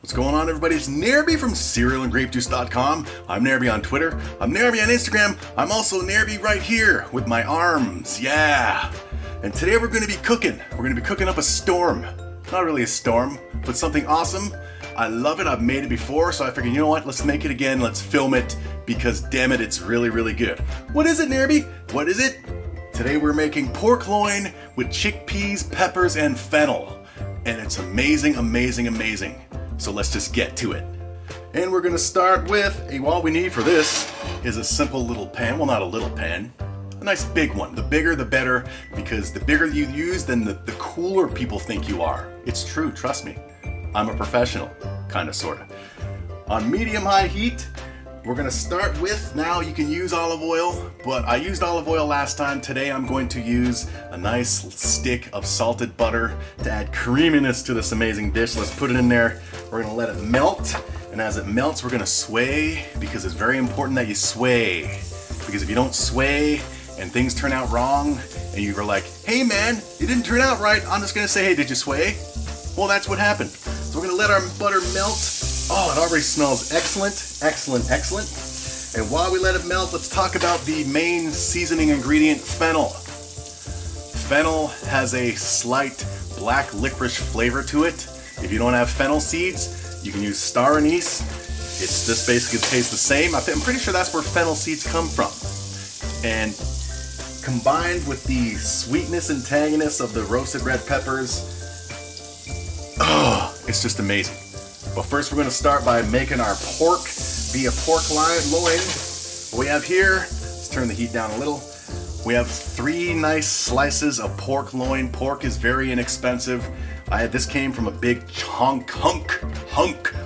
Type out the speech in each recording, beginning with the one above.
What's going on, everybody? It's Nerby from cerealandgrapejuice.com. I'm Nerby on Twitter. I'm Nerby on Instagram. I'm also Nerby right here with my arms. Yeah. And today we're going to be cooking. We're going to be cooking up a storm. Not really a storm, but something awesome. I love it. I've made it before, so I figured, you know what? Let's make it again. Let's film it because, damn it, it's really, really good. What is it, Nerby? What is it? Today we're making pork loin with chickpeas, peppers, and fennel. And it's amazing, amazing, amazing. So let's just get to it. And we're gonna start with, all we need for this is a simple little pan. Well, not a little pan, a nice big one. The bigger the better, because the bigger you use, then the cooler people think you are. It's true, trust me. I'm a professional, kinda, sorta. On medium-high heat, we're gonna start with, now you can use olive oil, but I used olive oil last time. Today I'm going to use a nice stick of salted butter to add creaminess to this amazing dish. Let's put it in there. We're gonna let it melt, and as it melts, we're gonna sway, because it's very important that you sway. Because if you don't sway and things turn out wrong, and you were like, hey man, it didn't turn out right, I'm just gonna say, hey, did you sway? Well, that's what happened. So we're gonna let our butter melt. Oh, it already smells excellent, excellent, excellent. And while we let it melt, let's talk about the main seasoning ingredient, fennel. Fennel has a slight black licorice flavor to it. If you don't have fennel seeds, you can use star anise. This basically tastes the same. I'm pretty sure that's where fennel seeds come from. And combined with the sweetness and tanginess of the roasted red peppers, oh, it's just amazing. But first we're going to start by making our pork via pork loin. What we have here, let's turn the heat down a little. We have 3 nice slices of pork loin. Pork is very inexpensive. This came from a big hunk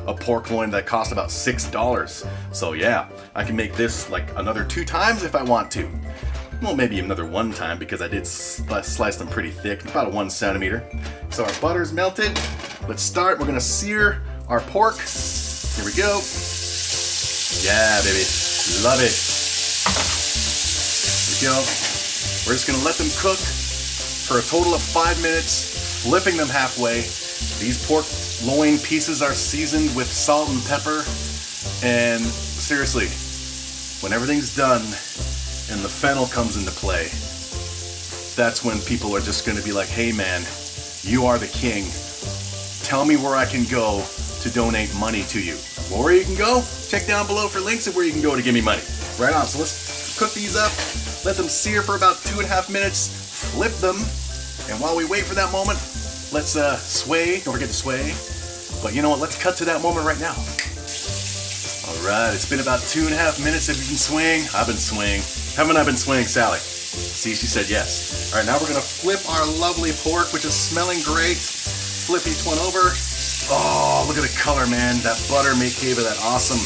of pork loin that cost about $6. So yeah, I can make this like another 2 times if I want to. Well, maybe another 1 time because I did slice them pretty thick, about a 1 centimeter. So our butter's melted. Let's start. We're gonna sear our pork. Here we go. Yeah, baby, love it. Here we go. We're just gonna let them cook for a total of 5 minutes, flipping them halfway. These pork loin pieces are seasoned with salt and pepper. And seriously, when everything's done and the fennel comes into play, that's when people are just gonna be like, hey man, you are the king. Tell me where I can go to donate money to you. Well, where you can go, check down below for links of where you can go to give me money. Right on, so let's cook these up, let them sear for about 2.5 minutes, flip them, and while we wait for that moment, let's sway, don't forget to sway. But you know what, let's cut to that moment right now. All right, it's been about 2.5 minutes. Have you been swaying? I've been swaying. Haven't I been swaying, Sally? See, she said yes. All right, now we're gonna flip our lovely pork, which is smelling great. Flip each one over. Oh, look at the color, man. That butter gave it that awesome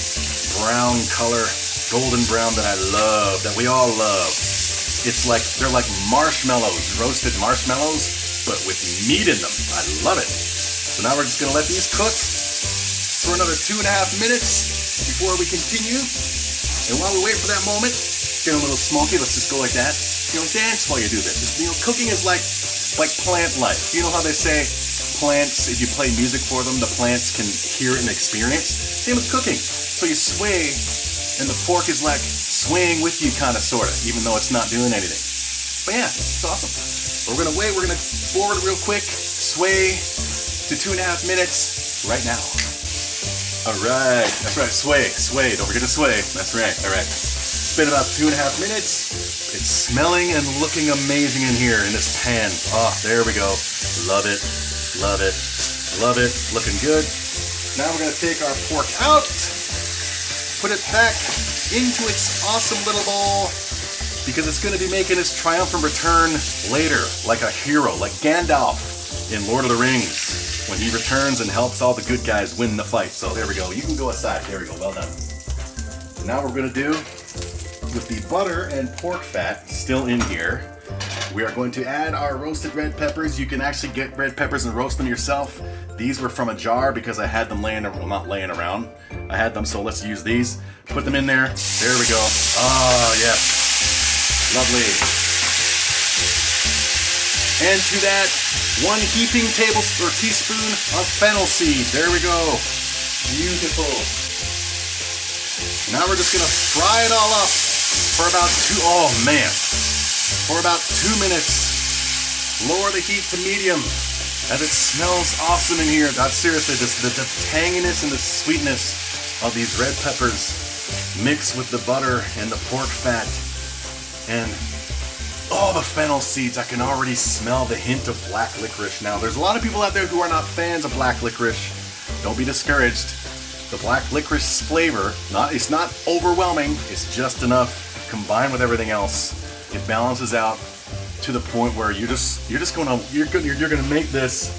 brown color, golden brown that I love, that we all love. It's like, they're like marshmallows, roasted marshmallows, but with meat in them. I love it. So now we're just gonna let these cook for another 2.5 minutes before we continue. And while we wait for that moment, get a little smoky, let's just go like that. You know, dance while you do this. You know, cooking is like plant life. You know how they say, plants, if you play music for them, the plants can hear it and experience. Same with cooking. So you sway, and the pork is like swaying with you, kind of, sort of, even though it's not doing anything. But yeah, it's awesome. We're gonna wait, we're gonna forward real quick, sway to 2.5 minutes right now. All right, that's right, sway, don't forget to sway. That's right, all right. It's been about 2.5 minutes. It's smelling and looking amazing in here in this pan. Oh, there we go. Love it. Love it, love it, looking good. Now we're gonna take our pork out, put it back into its awesome little bowl, because it's gonna be making its triumphant return later, like a hero, like Gandalf in Lord of the Rings, when he returns and helps all the good guys win the fight. So there we go, you can go aside, there we go, well done. Now we're gonna do, with the butter and pork fat still in here, we are going to add our roasted red peppers. You can actually get red peppers and roast them yourself. These were from a jar because I had them well, not laying around. I had them, so let's use these. Put them in there. There we go. Oh, yes. Lovely. And to that, 1 heaping teaspoon of fennel seed. There we go. Beautiful. Now we're just gonna fry it all up for about for about 2 minutes. Lower the heat to medium as it smells awesome in here. God, seriously, the tanginess and the sweetness of these red peppers mixed with the butter and the pork fat and the fennel seeds. I can already smell the hint of black licorice now. There's a lot of people out there who are not fans of black licorice. Don't be discouraged. The black licorice flavor, it's not overwhelming. It's just enough combined with everything else. It balances out to the point where you're gonna make this,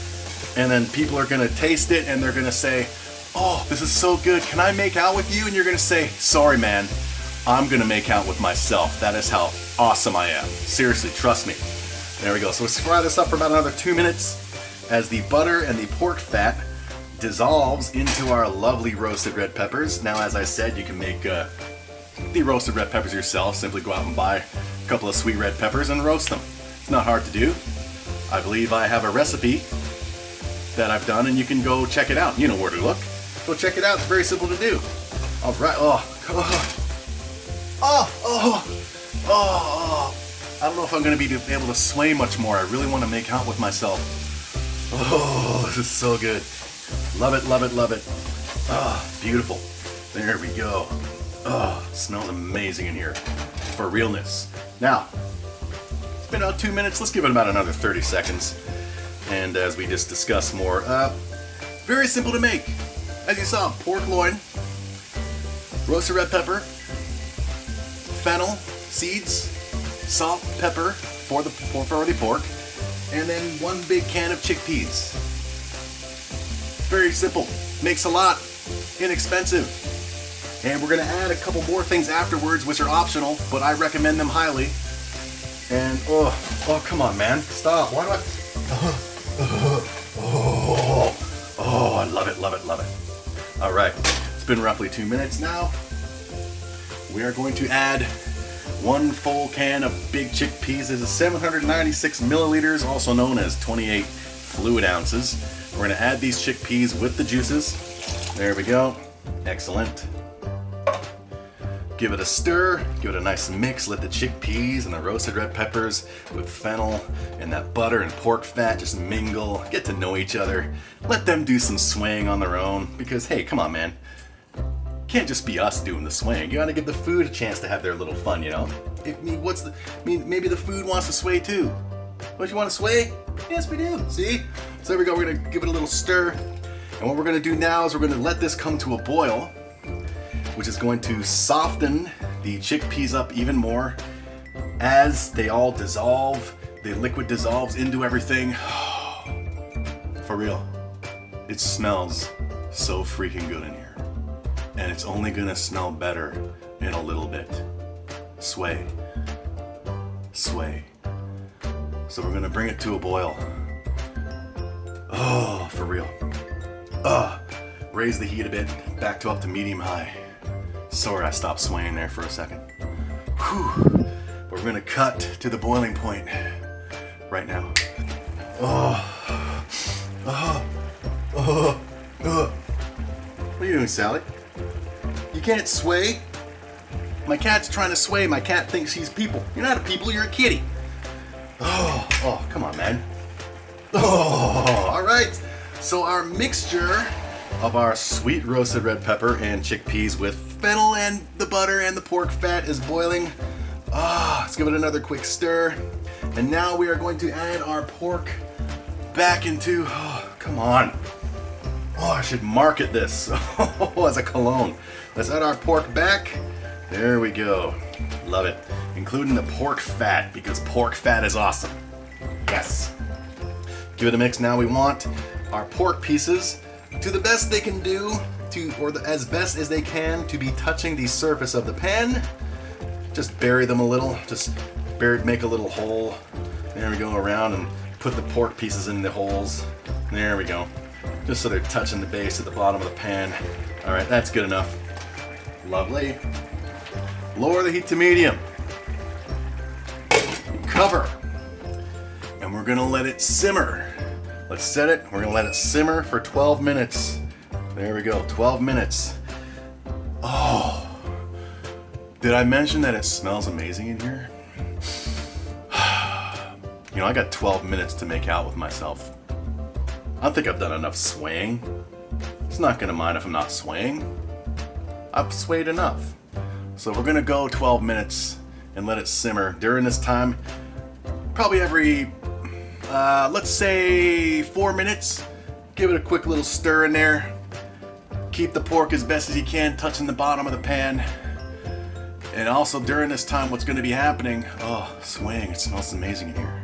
and then people are gonna taste it and they're gonna say, "Oh, this is so good. Can I make out with you?" And you're gonna say, "Sorry, man. I'm gonna make out with myself. That is how awesome I am. Seriously, trust me." There we go. So let's fry this up for about another 2 minutes as the butter and the pork fat dissolves into our lovely roasted red peppers. Now, as I said, you can make the roasted red peppers yourself. Simply go out and buy a couple of sweet red peppers and roast them. It's not hard to do. I believe I have a recipe that I've done, and you can go check it out. You know where to look. Go check it out. It's very simple to do. All right. I don't know if I'm going to be able to sway much more. I really want to make out with myself. Oh, this is so good. Love it, love it, love it. Beautiful. There we go. Smells amazing in here. For realness. Now, it's been about 2 minutes. Let's give it about another 30 seconds. And as we just discussed more, very simple to make. As you saw, pork loin, roasted red pepper, fennel seeds, salt, pepper for the pork, and then 1 big can of chickpeas. Very simple, makes a lot, inexpensive. And we're gonna add a couple more things afterwards, which are optional, but I recommend them highly. And come on, man, stop. Why do I? I love it, love it, love it. All right, it's been roughly 2 minutes now. We are going to add 1 full can of big chickpeas. This is 796 milliliters, also known as 28 fluid ounces. We're going to add these chickpeas with the juices. There we go. Excellent. Give it a stir, give it a nice mix. Let the chickpeas and the roasted red peppers with fennel and that butter and pork fat just mingle, get to know each other. Let them do some swaying on their own because, hey, come on, man. Can't just be us doing the swaying. You gotta give the food a chance to have their little fun, you know? Maybe the food wants to sway too. Don't you want to sway? Yes, we do. See? So there we go. We're gonna give it a little stir. And what we're gonna do now is we're gonna let this come to a boil, which is going to soften the chickpeas up even more as they all dissolve. The liquid dissolves into everything. For real, it smells so freaking good in here. And it's only gonna smell better in a little bit. Sway. Sway. So we're gonna bring it to a boil. Oh, for real. Raise the heat a bit, back to up to medium high. Sorry, I stopped swaying there for a second. Whew. We're gonna cut to the boiling point right now. What are you doing, Sally? You can't sway? My cat's trying to sway. My cat thinks he's people. You're not a people, you're a kitty. Oh, come on, man. All right. So our mixture of our sweet roasted red pepper and chickpeas with fennel and the butter and the pork fat is boiling. Let's give it another quick stir. And now we are going to add our pork back into, come on. I should market this as a cologne. Let's add our pork back. There we go. Love it. Including the pork fat because pork fat is awesome. Yes. Give it a mix. Now we want our pork pieces to the best they can do, as best as they can to be touching the surface of the pan. Just bury them a little. Just make a little hole. There we go, around and put the pork pieces in the holes. There we go. Just so they're touching the base at the bottom of the pan. All right, that's good enough. Lovely. Lower the heat to medium. Cover. And we're gonna let it simmer. Let's set it. We're gonna let it simmer for 12 minutes. There we go, 12 minutes. Oh, did I mention that it smells amazing in here? You know, I got 12 minutes to make out with myself. I don't think I've done enough swaying. It's not gonna mind if I'm not swaying. I've swayed enough. So we're gonna go 12 minutes and let it simmer. During this time, probably every, let's say 4 minutes, give it a quick little stir in there. Keep the pork as best as you can, touching the bottom of the pan. And also during this time, what's gonna be happening, oh, swaying, it smells amazing in here.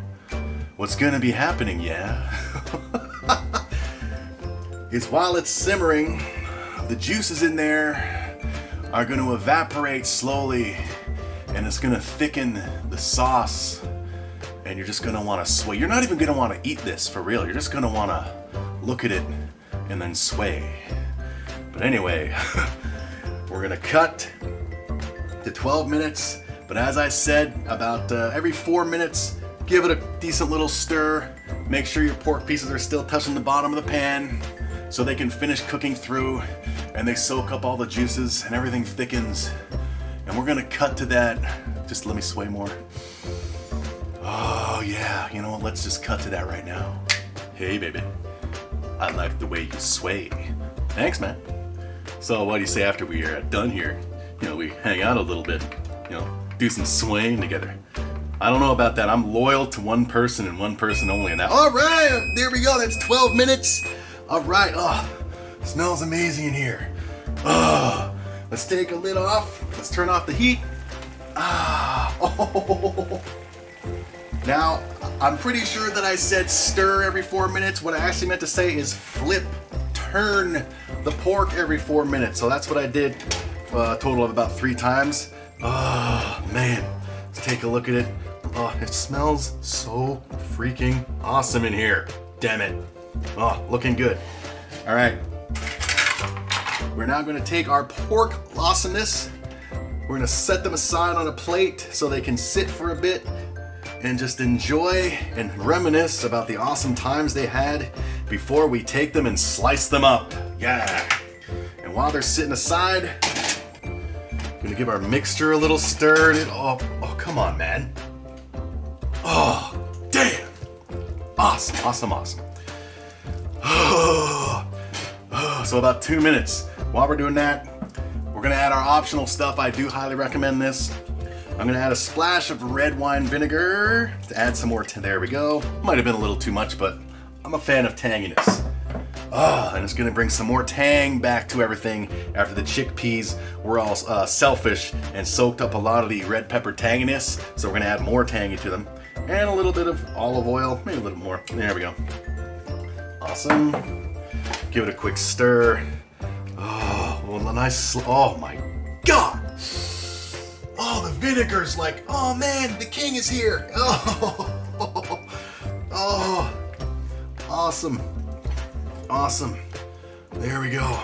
What's gonna be happening, yeah, is while it's simmering, the juices in there are gonna evaporate slowly, and it's gonna thicken the sauce, and you're just gonna wanna sway. You're not even gonna wanna eat this for real. You're just gonna wanna look at it and then sway. But anyway, we're gonna cut to 12 minutes, but as I said, about every 4 minutes, give it a decent little stir. Make sure your pork pieces are still touching the bottom of the pan so they can finish cooking through and they soak up all the juices and everything thickens. And we're gonna cut to that. Just let me sway more. Oh yeah, you know what, let's just cut to that right now. Hey baby, I like the way you sway. Thanks man. So what do you say after we are done here? You know, we hang out a little bit, you know, do some swaying together. I don't know about that. I'm loyal to one person and one person only. And that. All right, there we go. That's 12 minutes. All right. Oh, smells amazing in here. Oh, let's take a lid off. Let's turn off the heat. Ah. Oh. Now, I'm pretty sure that I said stir every 4 minutes. What I actually meant to say is flip, turn the pork every 4 minutes. So that's what I did. A total of about 3 times. Oh man, let's take a look at it. Oh, it smells so freaking awesome in here. Damn it. Oh, looking good. All right. We're now going to take our pork awesomeness. We're going to set them aside on a plate so they can sit for a bit and just enjoy and reminisce about the awesome times they had before we take them and slice them up. Yeah. And while they're sitting aside, gonna give our mixture a little stir. Oh, come on, man. Oh, damn. Awesome, awesome, awesome. So about 2 minutes. While we're doing that, we're gonna add our optional stuff. I do highly recommend this. I'm gonna add a splash of red wine vinegar to add some more. There we go. Might have been a little too much, but I'm a fan of tanginess. And it's gonna bring some more tang back to everything after the chickpeas were all selfish and soaked up a lot of the red pepper tanginess. So we're gonna add more tangy to them. And a little bit of olive oil, maybe a little more. There we go. Awesome. Give it a quick stir. Oh, well, a nice, oh my God. Oh, the vinegar's like, oh man, the king is here. Oh, awesome. Awesome. There we go.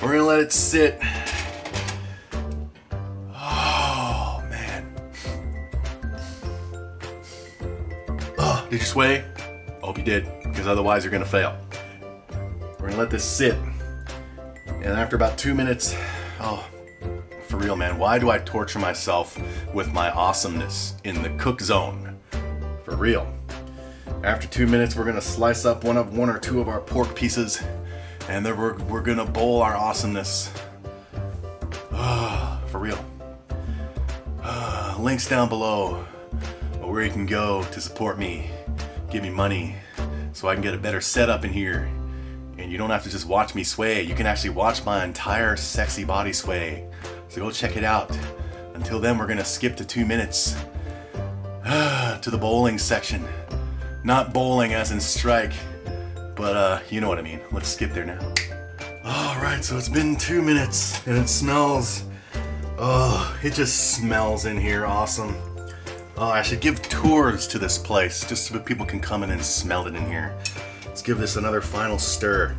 We're gonna let it sit. Oh man. Oh, did you sway? I hope you did, because otherwise you're gonna fail. We're gonna let this sit. And after about 2 minutes, oh, for real man, why do I torture myself with my awesomeness in the cook zone? For real. After 2 minutes, we're gonna slice up one or two of our pork pieces, and then we're gonna bowl our awesomeness. For real. Links down below where you can go to support me, give me money, so I can get a better setup in here. And you don't have to just watch me sway. You can actually watch my entire sexy body sway. So go check it out. Until then, we're gonna skip to 2 minutes to the bowling section. Not bowling as in strike, but you know what I mean. Let's skip there now. All right, so it's been 2 minutes and it smells, oh, it just smells in here awesome. Oh, I should give tours to this place just so that people can come in and smell it in here. Let's give this another final stir.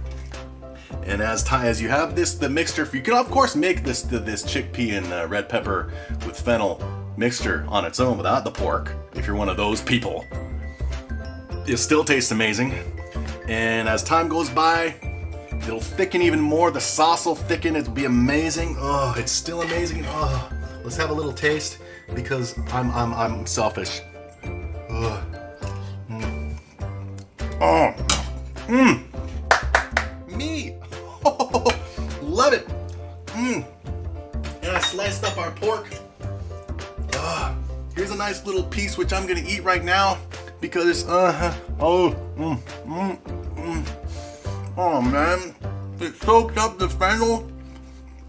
And as you have the mixture, you can of course make this chickpea and red pepper with fennel mixture on its own without the pork, if you're one of those people. It still tastes amazing. And as time goes by, It'll thicken even more. The sauce will thicken. It'll be amazing. Oh, it's still amazing. Oh, let's have a little taste because I'm selfish. Oh. Oh. Me. Oh, love it. And I sliced up our pork. Here's a nice little piece which I'm gonna eat right now because oh man, it soaked up the fennel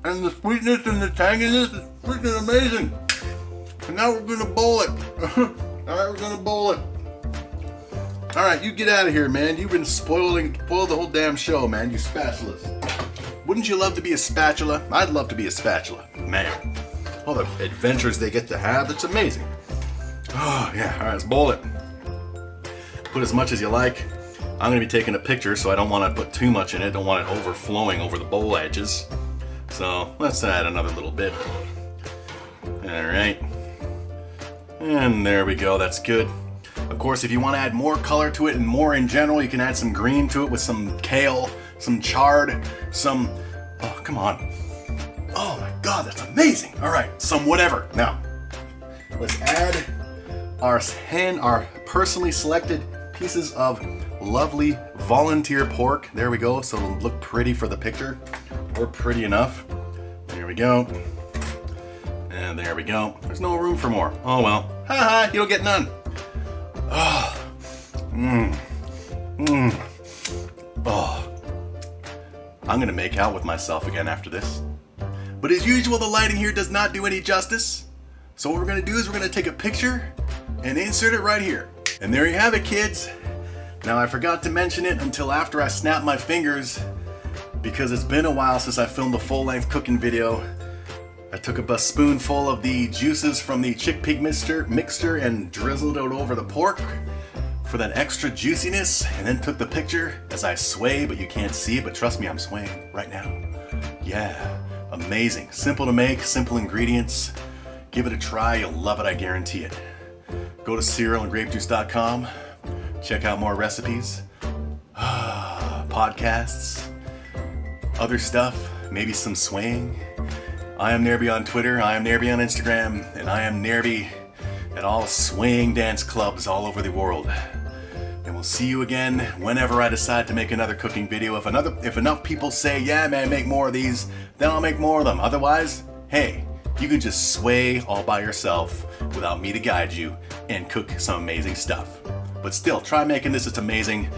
and the sweetness and the tanginess is freaking amazing. And now we're gonna bowl it. Alright, we're gonna bowl it. Alright, you get out of here, man. You've been spoiled the whole damn show, man, you spatulas. Wouldn't you love to be a spatula? I'd love to be a spatula. Man, all the adventures they get to have, it's amazing. Oh, yeah, alright, let's bowl it. Put as much as you like. I'm going to be taking a picture, so I don't want to put too much in it. Don't want it overflowing over the bowl edges. So, let's add another little bit. Alright. And there we go, that's good. Of course, if you want to add more color to it and more in general, you can add some green to it with some kale, some chard, some... Oh, come on. Oh my god, that's amazing! Alright, some whatever. Now, let's add our personally selected pieces of lovely volunteer pork. There we go, so it'll look pretty for the picture. Or pretty enough. There we go. And there we go. There's no room for more. Oh well. Haha, you don't get none. Oh. Oh. I'm gonna make out with myself again after this. But as usual, the lighting here does not do any justice. So what we're gonna do is we're gonna take a picture and insert it right here. And there you have it, kids. Now I forgot to mention it until after I snapped my fingers because it's been a while since I filmed a full-length cooking video. I took a spoonful of the juices from the chickpea mixture and drizzled it over the pork for that extra juiciness, and then took the picture as I sway, but you can't see it, but trust me, I'm swaying right now. Yeah, amazing. Simple to make, simple ingredients. Give it a try, you'll love it, I guarantee it. Go to cerealandgrapejuice.com, check out more recipes, podcasts, other stuff, maybe some swaying. I am Nerby on Twitter, I am Nerby on Instagram, and I am Nerby at all swaying dance clubs all over the world. And we'll see you again whenever I decide to make another cooking video. If enough people say, yeah man, make more of these, then I'll make more of them. Otherwise, hey, you can just sway all by yourself without me to guide you and cook some amazing stuff. But still, try making this, it's amazing,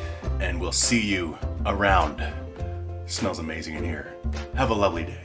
and we'll see you around. It smells amazing in here. Have a lovely day.